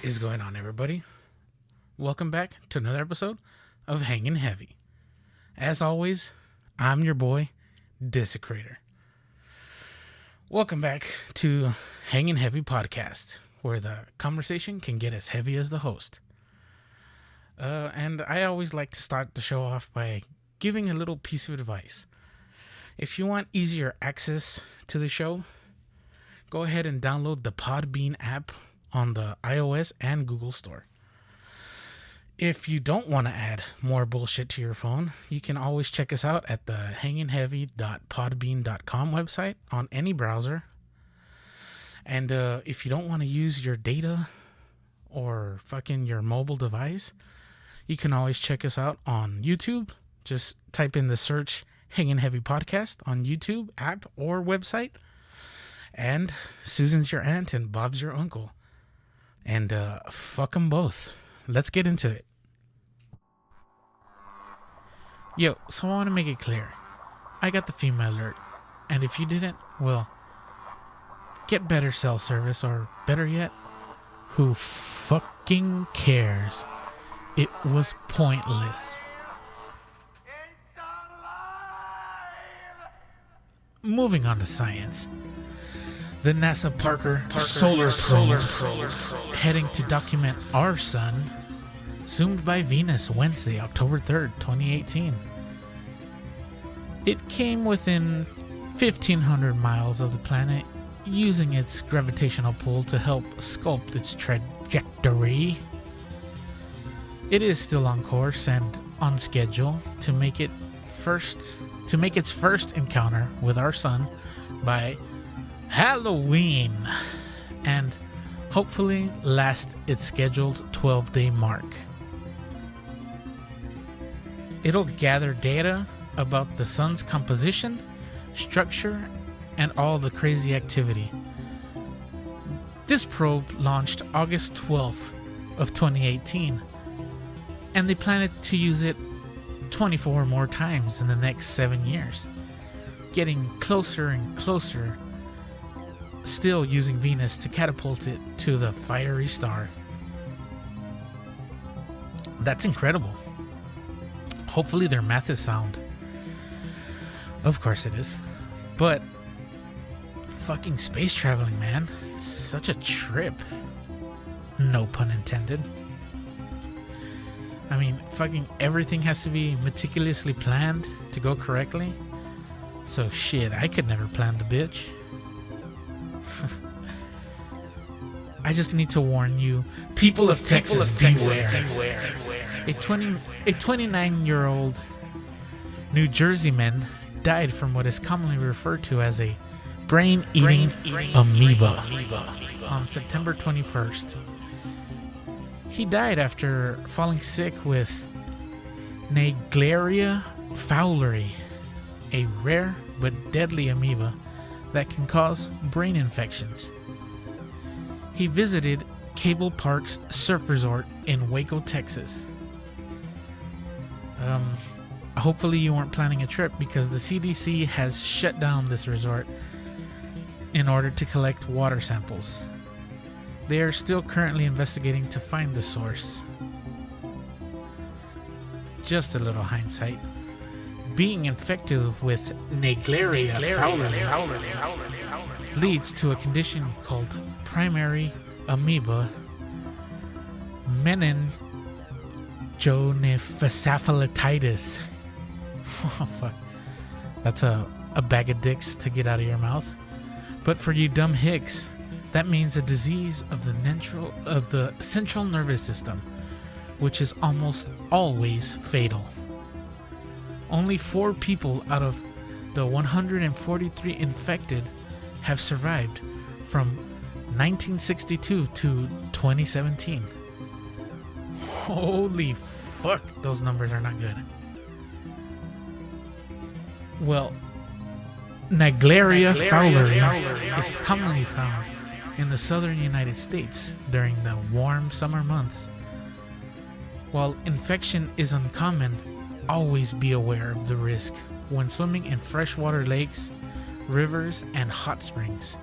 is going on, everybody? Welcome back to another episode of Hanging Heavy. As always, I'm your boy, Desecrator. Welcome back to Hanging Heavy Podcast, where the conversation can get as heavy as the host. And I always like to start the show off by giving a little piece of advice. If you want easier access to the show, go ahead and download the Podbean app on the iOS and Google Store. If you don't want to add more bullshit to your phone, you can always check us out at the hangingheavy.podbean.com website on any browser. And if you don't want to use your data or fucking your mobile device, you can always check us out on YouTube. Just type in the search Hanging Heavy Podcast on YouTube app or website. And Susan's your aunt and Bob's your uncle. And fuck them both. Let's get into it. Yo, so I want to make it clear. I got the female alert. And if you didn't, well, get better cell service, or better yet, who fucking cares? It was pointless. Moving on to science. The NASA Parker solar probe heading to document our sun zoomed by Venus Wednesday, October 3rd, 2018. It came within 1,500 miles of the planet, using its gravitational pull to help sculpt its trajectory. It is still on course and on schedule to make its first encounter with our sun by Halloween, and hopefully last its scheduled 12-day mark. It'll gather data about the sun's composition, structure, and all the crazy activity. This probe launched August 12th of 2018, and they plan to use it 24 more times in the next 7 years, getting closer and closer, still using Venus to catapult it to the fiery star. That's incredible. Hopefully their math is sound. Of course it is. But fucking space traveling, man. It's such a trip. No pun intended. I mean, fucking everything has to be meticulously planned to go correctly. So shit, I could never plan the bitch. I just need to warn you, people of Texas, beware. A 29-year-old New Jersey man died from what is commonly referred to as a brain-eating amoeba on September 21st. He died after falling sick with Naegleria fowleri, a rare but deadly amoeba that can cause brain infections. He visited Cable Park's surf resort in Waco, Texas. Hopefully you weren't planning a trip, because the CDC has shut down this resort in order to collect water samples. They are still currently investigating to find the source. Just a little hindsight. Being infected with Naegleria fowleri leads to a condition called primary amoeba meningoencephalitis. Oh fuck. That's a bag of dicks to get out of your mouth. But for you dumb hicks, that means a disease of the central nervous system, which is almost always fatal. Only 4 people out of the 143 infected have survived from 1962 to 2017. Holy fuck, those numbers are not good. Well, Naegleria fowleri is commonly found in the southern United States during the warm summer months. While infection is uncommon, always be aware of the risk when swimming in freshwater lakes, rivers, and hot springs.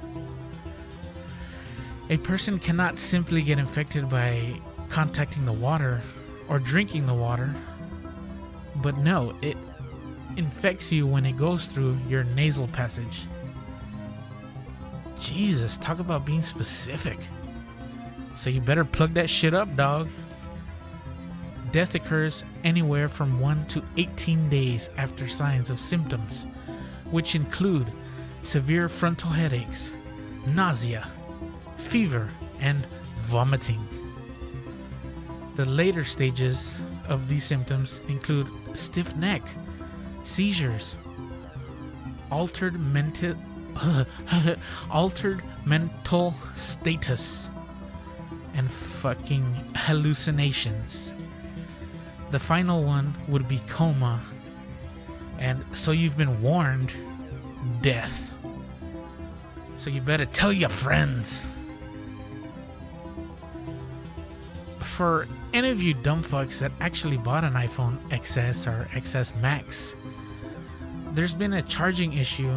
A person cannot simply get infected by contacting the water or drinking the water, but no, it infects you when it goes through your nasal passage. Jesus, talk about being specific. So you better plug that shit up, dog. Death occurs anywhere from 1 to 18 days after signs of symptoms, which include severe frontal headaches, nausea, fever, and vomiting. The later stages of these symptoms include stiff neck, seizures, altered mental status, and fucking hallucinations. The final one would be coma, and so you've been warned, death. So you better tell your friends. For any of you dumb fucks that actually bought an iPhone XS or XS Max, there's been a charging issue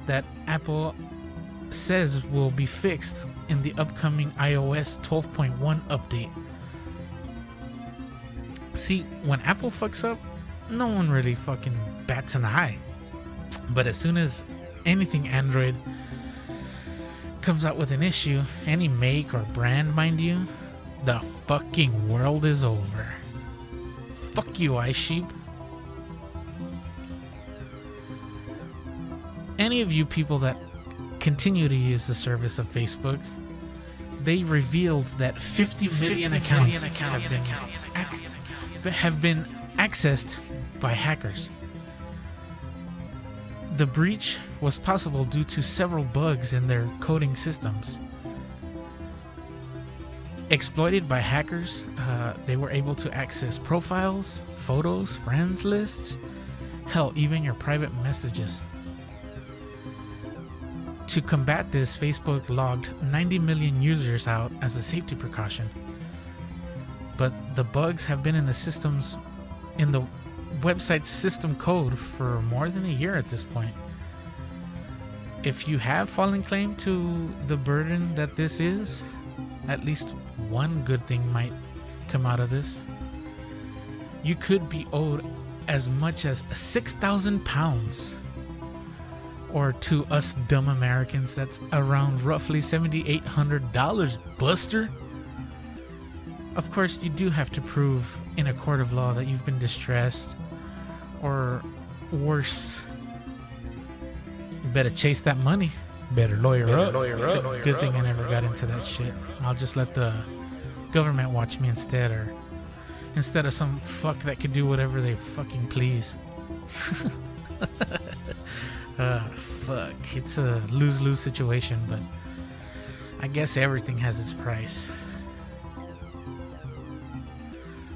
that Apple says will be fixed in the upcoming iOS 12.1 update. See, when Apple fucks up, no one really fucking bats an eye. But as soon as anything Android comes out with an issue, any make or brand, mind you, the fucking world is over. Fuck you, iSheep. Any of you people that continue to use the service of Facebook, they revealed that 50 million accounts have been accessed by hackers. The breach was possible due to several bugs in their coding systems. Exploited by hackers, they were able to access profiles, photos, friends lists, hell, even your private messages. To combat this, Facebook logged 90 million users out as a safety precaution. But the bugs have been in the website's system code for more than a year at this point. If you have fallen claim to the burden that this is, at least one good thing might come out of this. You could be owed as much as 6,000 pounds. Or to us dumb Americans, that's around roughly $7,800, buster. Of course, you do have to prove in a court of law that you've been distressed, or worse, you better chase that money. Better lawyer up. It's a good thing I never got into that shit. I'll just let the government watch me instead, or instead of some fuck that could do whatever they fucking please. Fuck. It's a lose-lose situation, but I guess everything has its price.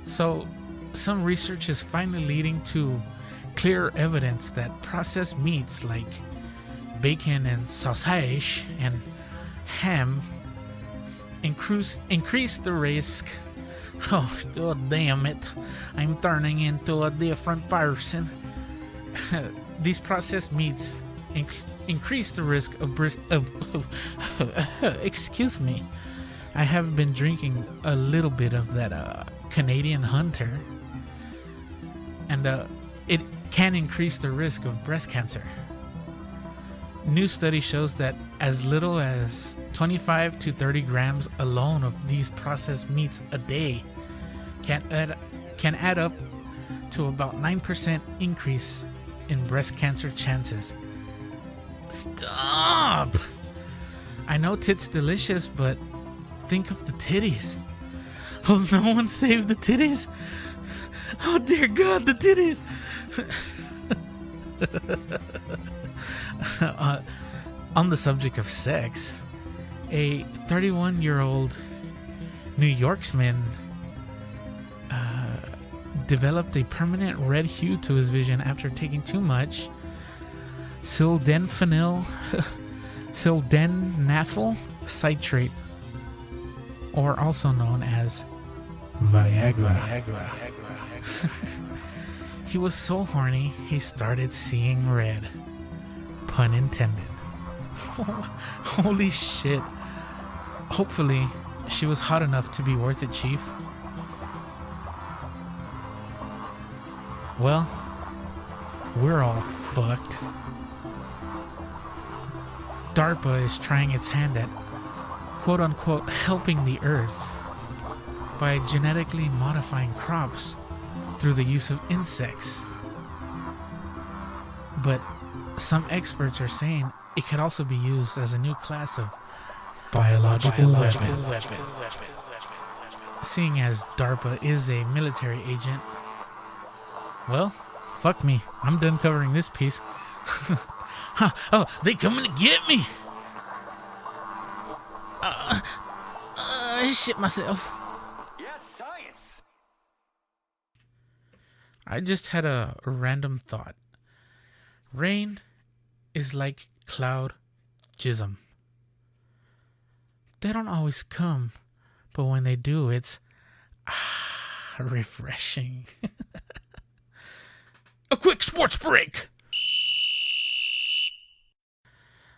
So, some research is finally leading to clear evidence that processed meats like bacon and sausage and ham increase the risk. Oh, god damn it. I'm turning into a different person. These processed meats increase the risk of excuse me. I have been drinking a little bit of that Canadian Hunter, and it can increase the risk of breast cancer. New study shows that as little as 25 to 30 grams alone of these processed meats a day can add up to about 9% increase in breast cancer chances. Stop! I know tits delicious, but think of the titties. Will no one save the titties? Oh dear God, the titties! On the subject of sex, a 31-year-old New Yorksman developed a permanent red hue to his vision after taking too much sildenafil citrate, or also known as Viagra. He was so horny, he started seeing red. Pun intended. Holy shit. Hopefully, she was hot enough to be worth it, Chief. Well, we're all fucked. DARPA is trying its hand at quote-unquote helping the Earth by genetically modifying crops through the use of insects. But some experts are saying it could also be used as a new class of biological weapon. Seeing as DARPA is a military agent, well, fuck me. I'm done covering this piece. Oh, they coming to get me! I shit myself. Yes, science. I just had a random thought. Rain is like cloud jism. They don't always come, but when they do, it's refreshing. A quick sports break!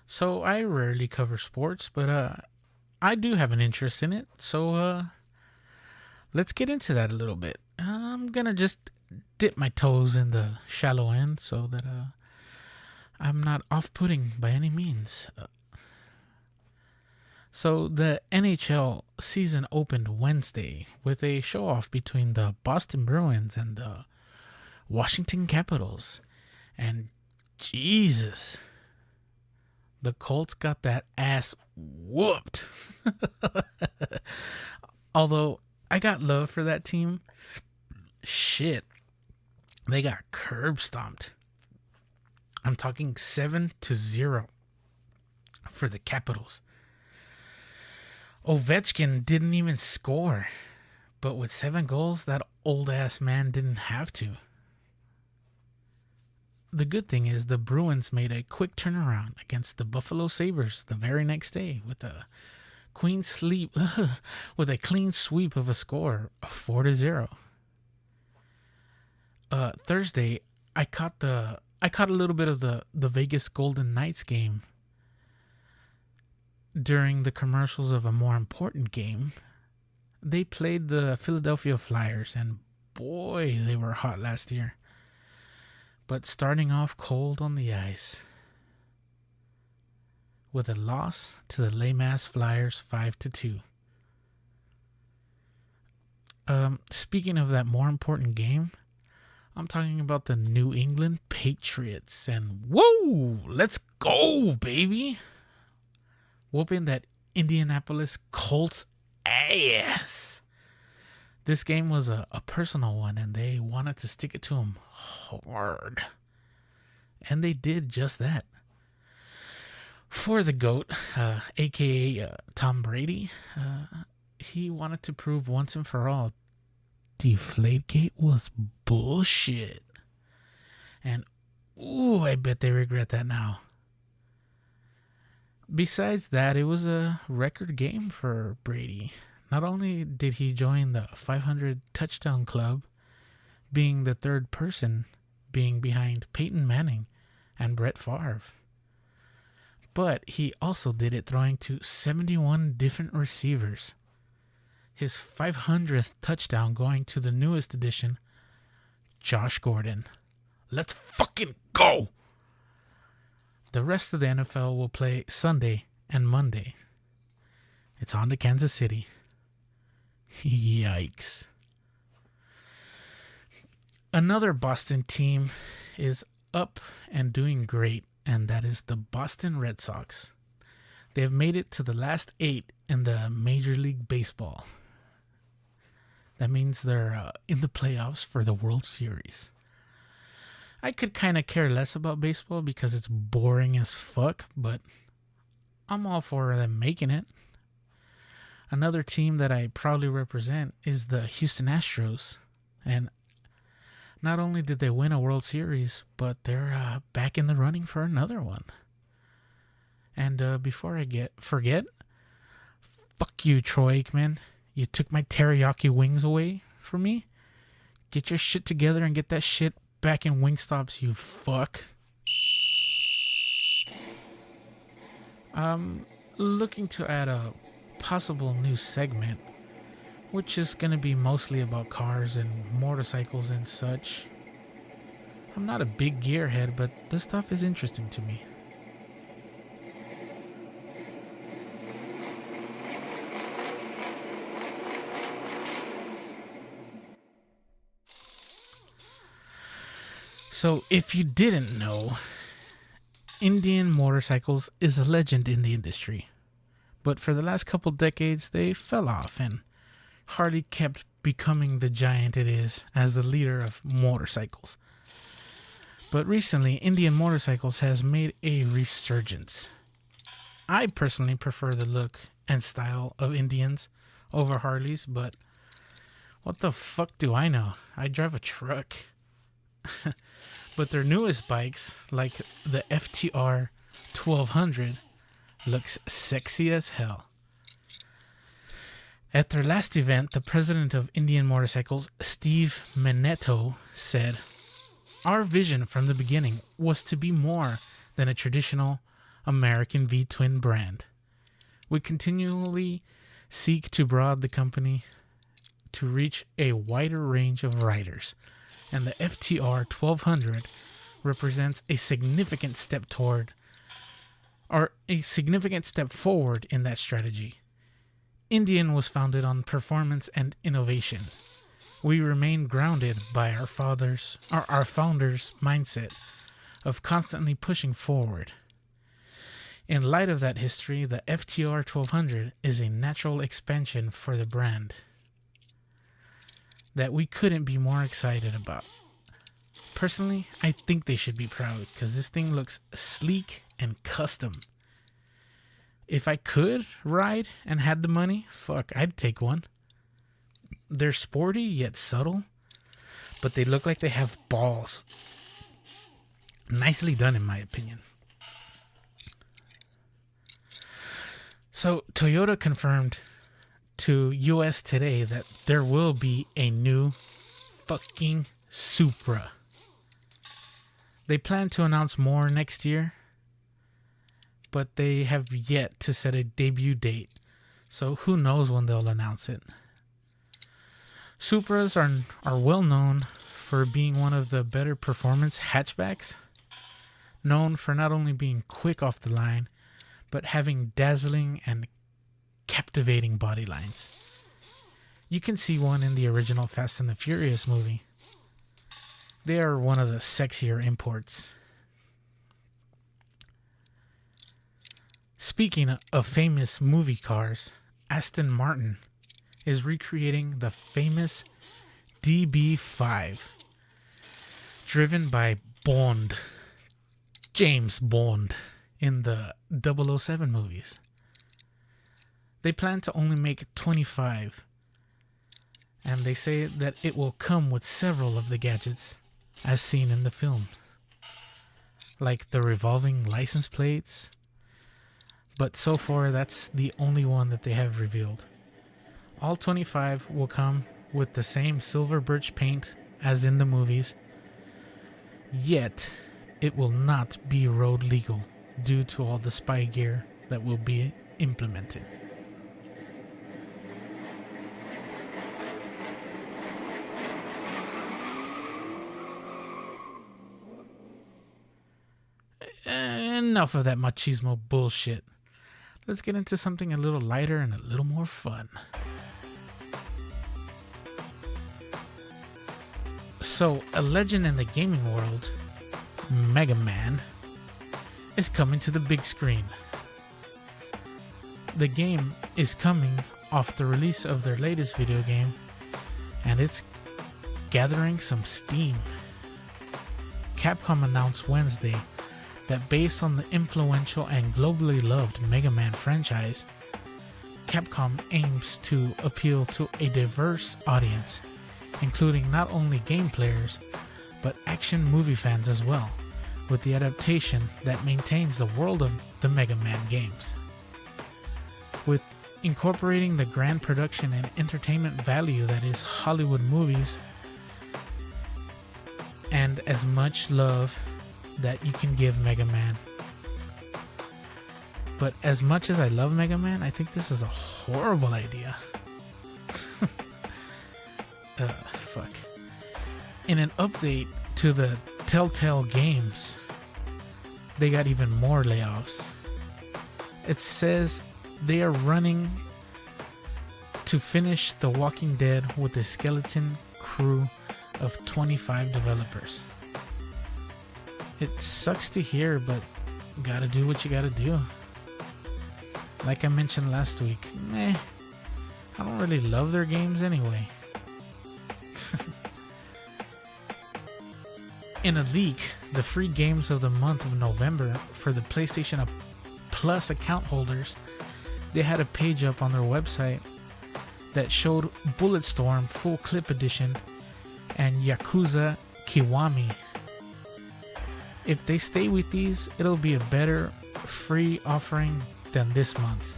So I rarely cover sports, but I do have an interest in it. So let's get into that a little bit. I'm gonna just dip my toes in the shallow end so that I'm not off-putting by any means. So the NHL season opened Wednesday with a show-off between the Boston Bruins and the Washington Capitals. And Jesus, the Colts got that ass whooped. Although I got love for that team, shit, they got curb stomped. I'm talking 7-0 for the Capitals. Ovechkin didn't even score, but with 7 goals, that old ass man didn't have to. The good thing is the Bruins made a quick turnaround against the Buffalo Sabres the very next day with a clean sweep of a score of 4-0. Thursday, I caught a little bit of the Vegas Golden Knights game during the commercials of a more important game. They played the Philadelphia Flyers, and boy, they were hot last year. But starting off cold on the ice with a loss to the lame Flyers 5-2. Speaking of that more important game, I'm talking about the New England Patriots, and whoa, let's go, baby! Whooping that Indianapolis Colts ass. This game was a personal one, and they wanted to stick it to him hard. And they did just that. For the GOAT, a.k.a. Tom Brady, he wanted to prove once and for all Deflategate was bullshit. And, ooh, I bet they regret that now. Besides that, it was a record game for Brady. Not only did he join the 500 touchdown club, being the third person being behind Peyton Manning and Brett Favre, but he also did it throwing to 71 different receivers. His 500th touchdown going to the newest addition, Josh Gordon. Let's fucking go! The rest of the NFL will play Sunday and Monday. It's on to Kansas City. Yikes. Another Boston team is up and doing great, and that is the Boston Red Sox. They have made it to the last 8 in the Major League Baseball. That means they're in the playoffs for the World Series. I could kind of care less about baseball because it's boring as fuck, but I'm all for them making it. Another team that I proudly represent is the Houston Astros. And not only did they win a World Series, but they're back in the running for another one. And before I forget, fuck you, Troy Aikman. You took my teriyaki wings away from me. Get your shit together and get that shit back in Wingstops, you fuck. I'm looking to add a possible new segment, which is going to be mostly about cars and motorcycles and such. I'm not a big gearhead, but this stuff is interesting to me. So, if you didn't know, Indian motorcycles is a legend in the industry. But for the last couple decades, they fell off and Harley kept becoming the giant it is as the leader of motorcycles. But recently, Indian motorcycles has made a resurgence. I personally prefer the look and style of Indians over Harleys, but what the fuck do I know? I drive a truck. But their newest bikes, like the FTR 1200, looks sexy as hell. At their last event, the president of Indian Motorcycles, Steve Menetto, said, "Our vision from the beginning was to be more than a traditional American V-twin brand. We continually seek to broaden the company to reach a wider range of riders, and the FTR 1200 represents a significant step forward in that strategy. Indian was founded on performance and innovation. We remain grounded by our founders' mindset of constantly pushing forward. In light of that history, the FTR 1200 is a natural expansion for the brand that we couldn't be more excited about. Personally, I think they should be proud because this thing looks sleek and custom. If I could ride and had the money, fuck, I'd take one. They're sporty yet subtle, but they look like they have balls. Nicely done, in my opinion." So, Toyota confirmed to US Today that there will be a new fucking Supra. They plan to announce more next year, but they have yet to set a debut date, so who knows when they'll announce it. Supras are well known for being one of the better performance hatchbacks, known for not only being quick off the line, but having dazzling and captivating body lines. You can see one in the original Fast and the Furious movie. They are one of the sexier imports. Speaking of famous movie cars, Aston Martin is recreating the famous DB5, driven by Bond, James Bond, in the 007 movies. They plan to only make 25, and they say that it will come with several of the gadgets as seen in the film, like the revolving license plates, but so far that's the only one that they have revealed. All 25 will come with the same silver birch paint as in the movies, yet it will not be road legal due to all the spy gear that will be implemented. Enough of that machismo bullshit. Let's get into something a little lighter and a little more fun. So, a legend in the gaming world, Mega Man, is coming to the big screen. The game is coming off the release of their latest video game, and it's gathering some steam. Capcom announced Wednesday that based on the influential and globally loved Mega Man franchise, Capcom aims to appeal to a diverse audience, including not only game players, but action movie fans as well, with the adaptation that maintains the world of the Mega Man games. With incorporating the grand production and entertainment value that is Hollywood movies, and as much love that you can give Mega Man. But as much as I love Mega Man, I think this is a horrible idea. Fuck. In an update to the Telltale games, they got even more layoffs. It says they are running to finish The Walking Dead with a skeleton crew of 25 developers. It sucks to hear, but gotta do what you gotta do. Like I mentioned last week, I don't really love their games anyway. In a leak, the free games of the month of November for the PlayStation Plus account holders, they had a page up on their website that showed Bulletstorm Full Clip Edition and Yakuza Kiwami. If they stay with these, it'll be a better free offering than this month.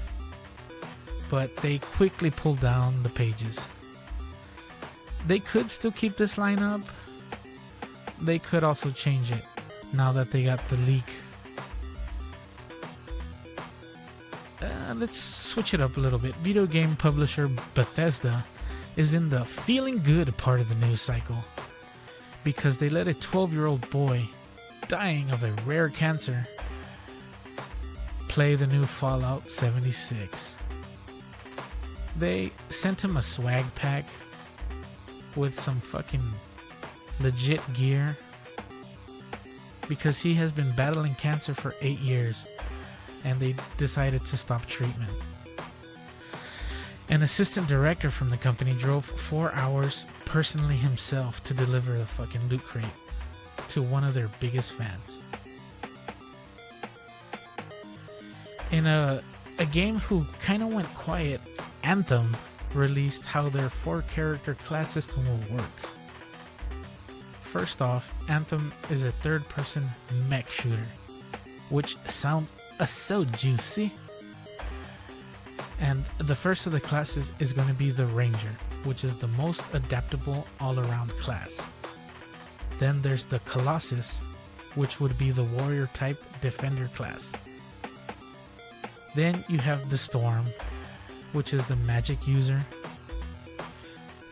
But they quickly pulled down the pages. They could still keep this lineup. They could also change it now that they got the leak. Let's switch it up a little bit. Video game publisher Bethesda is in the feeling good part of the news cycle because they let a 12-year-old boy dying of a rare cancer play the new Fallout 76. They sent him a swag pack with some fucking legit gear because he has been battling cancer for 8 years and they decided to stop treatment. An assistant director from the company drove 4 hours personally himself to deliver the fucking loot crate to one of their biggest fans. In a game who kind of went quiet, Anthem released how their 4-character class system will work. First off, Anthem is a third-person mech shooter, which sounds so juicy. And the first of the classes is going to be the Ranger, which is the most adaptable all-around class. Then there's the Colossus, which would be the warrior-type defender class. Then you have the Storm, which is the magic user.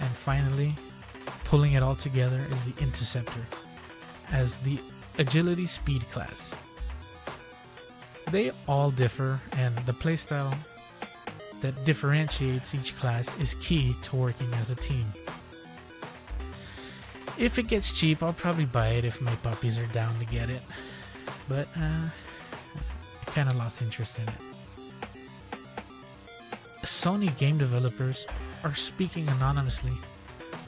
And finally, pulling it all together is the Interceptor, as the agility speed class. They all differ, and the playstyle that differentiates each class is key to working as a team. If it gets cheap, I'll probably buy it if my puppies are down to get it. But I kind of lost interest in it. Sony game developers are speaking anonymously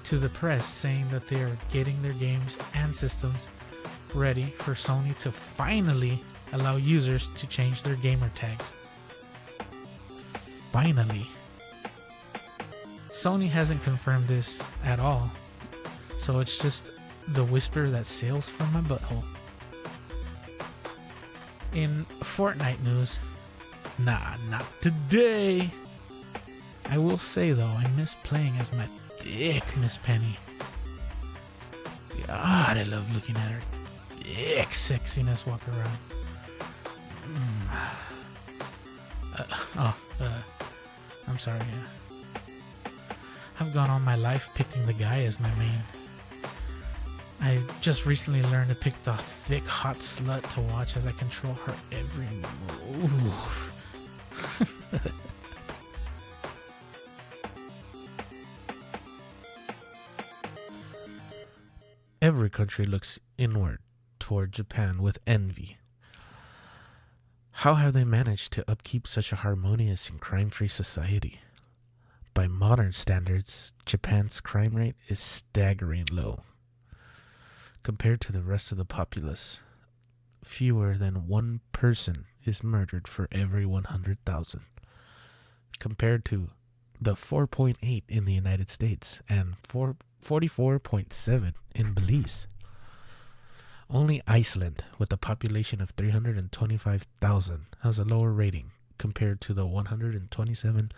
to the press, saying that they are getting their games and systems ready for Sony to finally allow users to change their gamer tags. Finally. Sony hasn't confirmed this at all, so it's just the whisper that sails from my butthole. In Fortnite news, nah, not today. I will say though, I miss playing as my thick Miss Penny. God, I love looking at her thick sexiness walk around. I'm sorry. I've gone all my life picking the guy as my main. I just recently learned to pick the thick, hot slut to watch as I control her every move. Every country looks inward toward Japan with envy. How have they managed to upkeep such a harmonious and crime-free society? By modern standards, Japan's crime rate is staggering low. Compared to the rest of the populace, fewer than one person is murdered for every 100,000, compared to the 4.8 in the United States and 44.7 in Belize. Only Iceland, with a population of 325,000, has a lower rating compared to the 127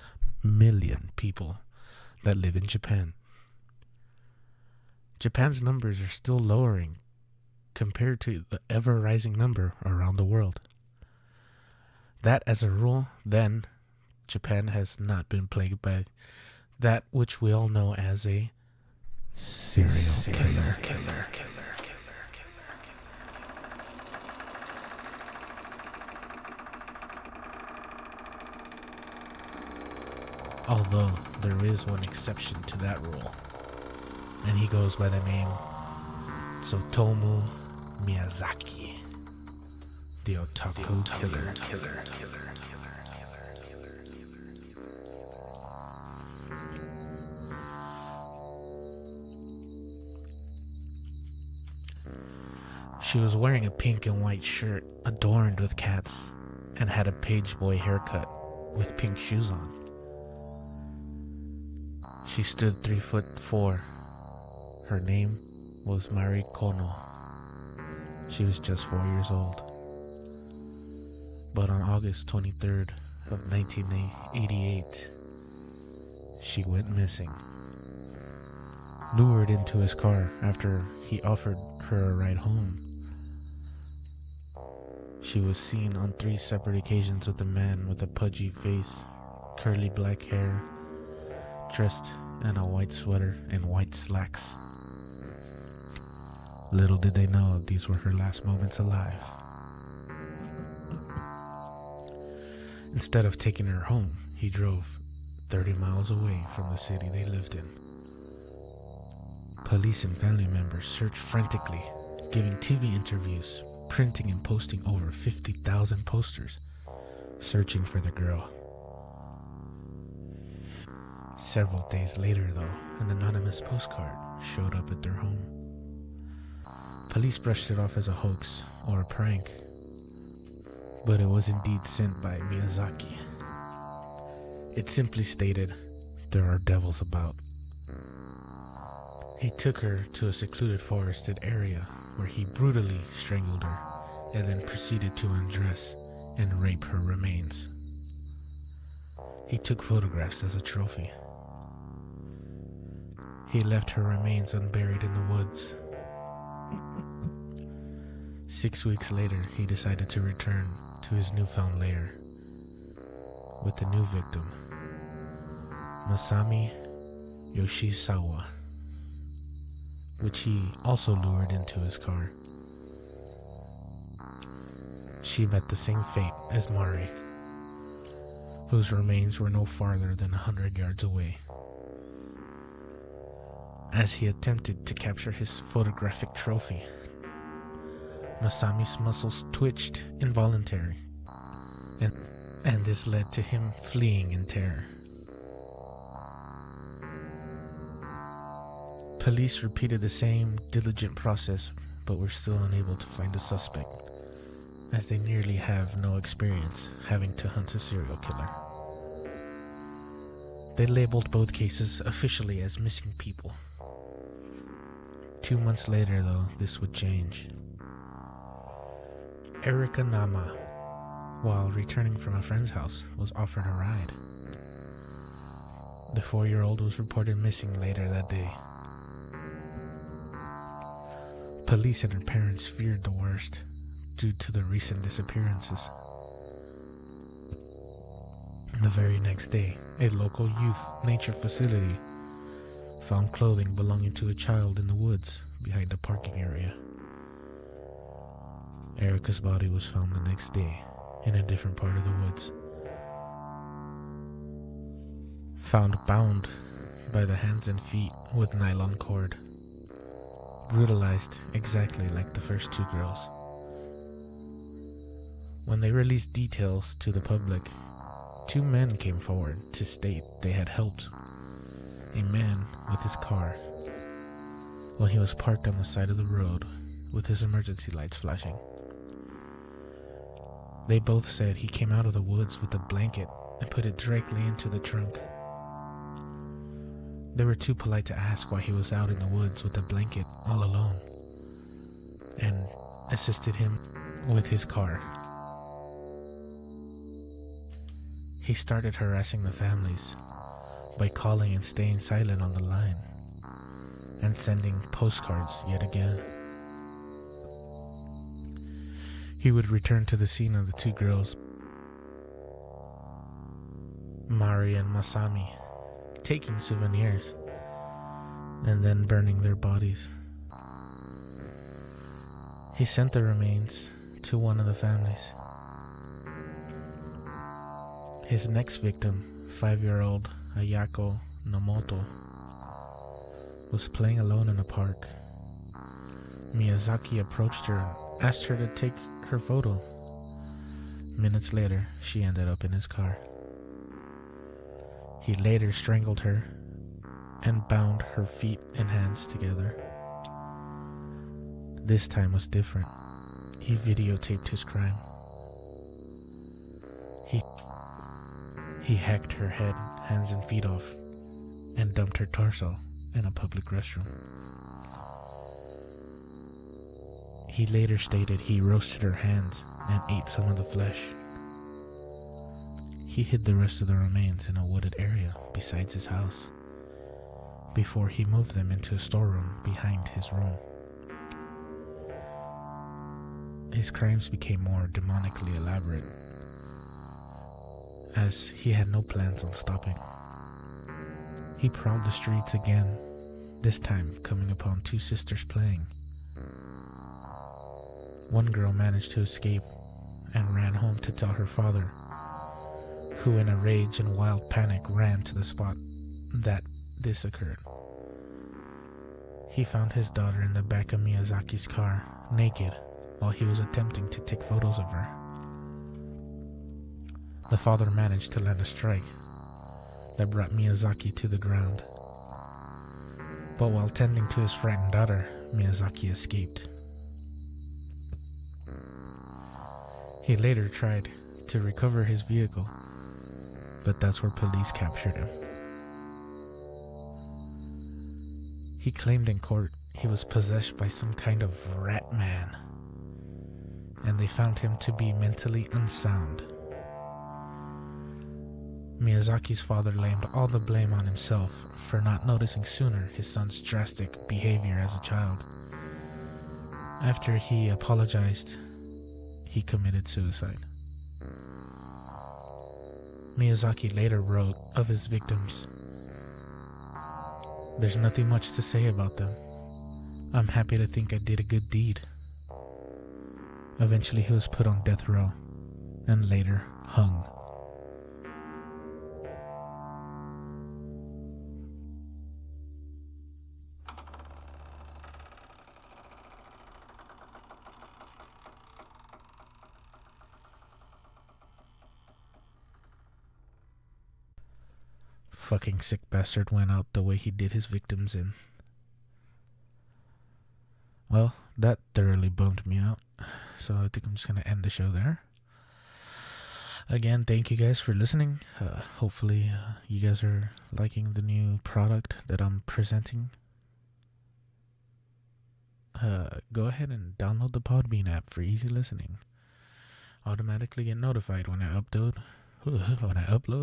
million people that live in Japan. Japan's numbers are still lowering compared to the ever-rising number around the world. That, as a rule, then Japan has not been plagued by that which we all know as a serial killer. Although there is one exception to that rule, and he goes by the name Tsutomu Miyazaki, the otaku killer. She was wearing a pink and white shirt adorned with cats and had a page boy haircut with pink shoes on. She stood 3'4". Her name was Mari Kono. She was just 4 years old. But on August 23rd of 1988, she went missing. Lured into his car after he offered her a ride home, she was seen on 3 separate occasions with a man with a pudgy face, curly black hair, dressed in a white sweater and white slacks. Little did they know these were her last moments alive. Instead of taking her home, he drove 30 miles away from the city they lived in. Police and family members searched frantically, giving TV interviews, printing and posting over 50,000 posters, searching for the girl. Several days later, though, an anonymous postcard showed up at their home. Police brushed it off as a hoax or a prank, but it was indeed sent by Miyazaki. It simply stated, "There are devils about." He took her to a secluded forested area where he brutally strangled her and then proceeded to undress and rape her remains. He took photographs as a trophy. He left her remains unburied in the woods. 6 weeks later, he decided to return to his newfound lair with the new victim, Masami Yoshisawa, which he also lured into his car. She met the same fate as Mari, whose remains were no farther than 100 yards away. As he attempted to capture his photographic trophy, Masami's muscles twitched involuntarily, and this led to him fleeing in terror. Police repeated the same diligent process, but were still unable to find a suspect, as they nearly have no experience having to hunt a serial killer. They labeled both cases officially as missing people. 2 months later, though, this would change. Erika Nama, while returning from a friend's house, was offered a ride. The 4-year-old was reported missing later that day. Police and her parents feared the worst due to the recent disappearances. The very next day, a local youth nature facility found clothing belonging to a child in the woods behind a parking area. Erica's body was found the next day in a different part of the woods. Found bound by the hands and feet with nylon cord. Brutalized exactly like the first 2 girls. When they released details to the public, 2 men came forward to state they had helped a man with his car when he was parked on the side of the road with his emergency lights flashing. They both said he came out of the woods with a blanket and put it directly into the trunk. They were too polite to ask why he was out in the woods with a blanket all alone, and assisted him with his car. He started harassing the families by calling and staying silent on the line, and sending postcards yet again. He would return to the scene of the 2 girls Mari and Masami, taking souvenirs and then burning their bodies. He sent the remains to one of the families. His next victim, 5-year-old Ayako Nomoto, was playing alone in a park. Miyazaki approached her and asked her to take her photo. Minutes later, she ended up in his car. He later strangled her and bound her feet and hands together. This time was different. He videotaped his crime. He hacked her head, hands and feet off and dumped her torso in a public restroom. He later stated he roasted her hands and ate some of the flesh. He hid the rest of the remains in a wooded area besides his house before he moved them into a storeroom behind his room. His crimes became more demonically elaborate, as he had no plans on stopping. He prowled the streets again, this time coming upon 2 sisters playing. One girl managed to escape and ran home to tell her father, who in a rage and wild panic ran to the spot that this occurred. He found his daughter in the back of Miyazaki's car, naked, while he was attempting to take photos of her. The father managed to land a strike that brought Miyazaki to the ground. But while tending to his frightened daughter, Miyazaki escaped. He later tried to recover his vehicle, but that's where police captured him. He claimed in court he was possessed by some kind of rat man, and they found him to be mentally unsound. Miyazaki's father blamed all the blame on himself for not noticing sooner his son's drastic behavior as a child. After he apologized, he committed suicide. Miyazaki later wrote of his victims, "There's nothing much to say about them. I'm happy to think I did a good deed." Eventually he was put on death row and later hung. Fucking sick bastard went out the way he did his victims in. Well, that thoroughly bummed me out, so I think I'm just going to end the show there. Again, thank you guys for listening. Hopefully you guys are liking the new product that I'm presenting. Go ahead and download the Podbean app for easy listening. Automatically get notified when I upload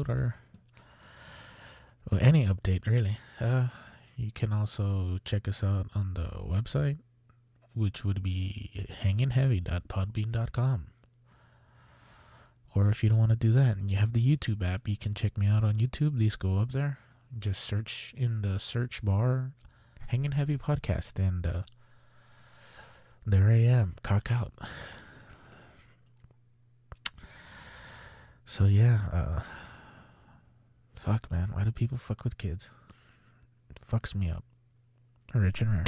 or any update, really. You can also check us out on the website, which would be hanginheavy.podbean.com. Or if you don't want to do that and you have the YouTube app, you can check me out on YouTube. These go up there. Just search in the search bar Hanging Heavy Podcast, and there I am, cock out. So yeah, fuck, man, why do people fuck with kids? It fucks me up. Rich and rare.